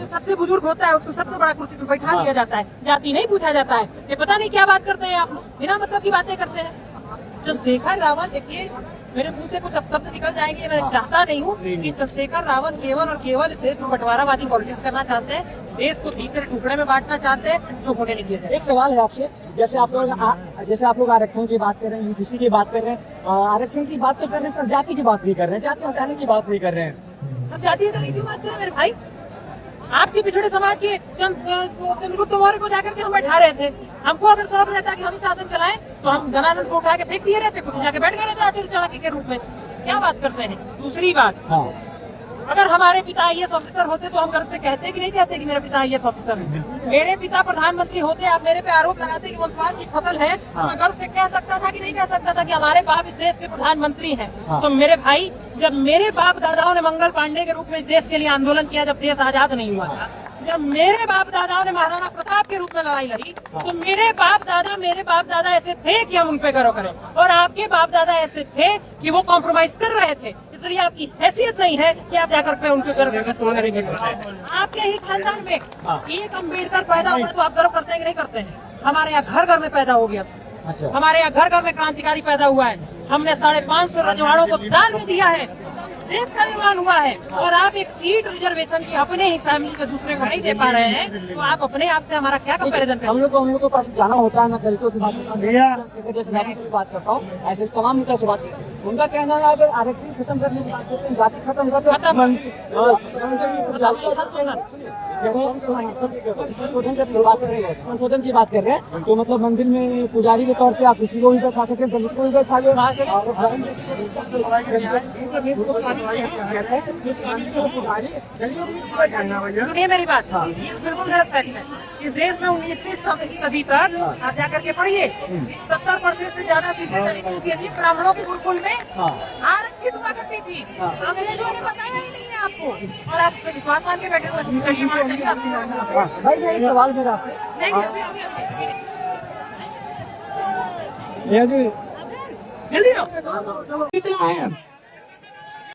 जो सबसे बुजुर्ग होता है उसको सबसे बड़ा कुर्सी पे बैठा दिया जाता है, जाति नहीं पूछा जाता है। ये पता नहीं क्या बात करते हैं आप लोग, बिना मतलब की बातें करते हैं। चंद्रशेखर रावत, देखिए मेरे मुंह से कुछ शब्द निकल जाएंगे, मैं चाहता नहीं हूँ कि चंद्रशेखर रावत केवल और केवल इस देश में बंटवारावादी पॉलिटिक्स करना चाहते हैं, देश को तीसरे टुकड़े में बांटना चाहते हैं, जो होने नहीं दिया जाए। एक सवाल है आपसे, जैसे आप लोग आरक्षण की बात कर रहे हैं, यूपीसी की बात कर रहे हैं, आरक्षण की बात तो कर रहे हैं पर जाति की बात नहीं कर रहे हैं, जाति हटाने की बात नहीं कर रहे हैं। अब जाति हटाने की बात करें मेरे भाई, आपके पिछड़े समाज के चंद्रगुप्त मौर्य को जाकर के हम बैठा रहे थे। हमको अगर शौक रहता कि हम ही शासन चलाएं तो हम धनानंद को उठा के फेंक दिए रहते, खुद जाके बैठ गए रहते आखिर चाणक्य के रूप में। क्या बात करते हैं। दूसरी बात, अगर हमारे पिता आईएएस ऑफिसर होते तो हम घर से कहते कि नहीं कहते कि मेरे पिता आईएएस ऑफिसर है। मेरे पिता प्रधानमंत्री होते, आप मेरे पे आरोप लगाते कि वंशवाद की फसल है, तो मैं गर्व से कह सकता था कि नहीं कह सकता था कि हमारे बाप इस देश के प्रधानमंत्री हैं। तो मेरे भाई, जब मेरे बाप दादाओं ने मंगल पांडे के रूप में इस देश के लिए आंदोलन किया, जब देश आजाद नहीं हुआ था, जब मेरे बाप दादाओं ने महाराणा प्रताप के रूप में लड़ाई लड़ी, तो मेरे बाप दादा ऐसे थे कि हम उन पे गर्व करें, और आपके बाप दादा ऐसे थे कि वो कॉम्प्रोमाइज कर रहे थे। इसलिए आपकी हैसियत नहीं है कि आप जाकर पे उनके गर्व करेंगे। आपके ही खानदान में एक अम्बेडकर पैदा हुआ तो आप गर्व करते हैं कि नहीं करते हैं। हमारे यहाँ घर घर में पैदा हो गया। अच्छा। हमारे यहाँ घर घर में क्रांतिकारी पैदा हुआ है। हमने 550 रजवाड़ों को दान में दिया है, देश का निर्माण हुआ है। और आप एक सीट रिजर्वेशन की अपने ही फैमिली के दूसरे को नहीं दे पा रहे हैं, तो आप अपने आप से हमारा क्या कंपैरिजन करें। हम लोग को पास जाना होता है, मैं तरीकों से बात करता हूँ, जैसे मैं आपसे बात करता हूँ, ऐसे तमाम नेता से बात करता हूँ। उनका कहना है अगर आरक्षण खत्म करने की बात करते हैं, जाति खत्म होगा तो संशोधन की बात कर रहे हैं, तो मतलब मंदिर में पुजारी के तौर पे आप किसी को भी बैठा सकते हैं, दलित को भी बैठा सुनिए मेरी बात, बिल्कुल गलत फैसला है। इस देश में 19वीं सदी तक आप जाकर के पढ़िए, 70% से ज्यादा सीटें दलितों की थी। ब्राह्मणों के गुरुकुल में आरक्षित हुआ करती थी, अंग्रेजों ने बताया ही नहीं है आपको, और आप विश्वास मान के बैठे हुए। भाई मैं सवाल मेरा जल्दी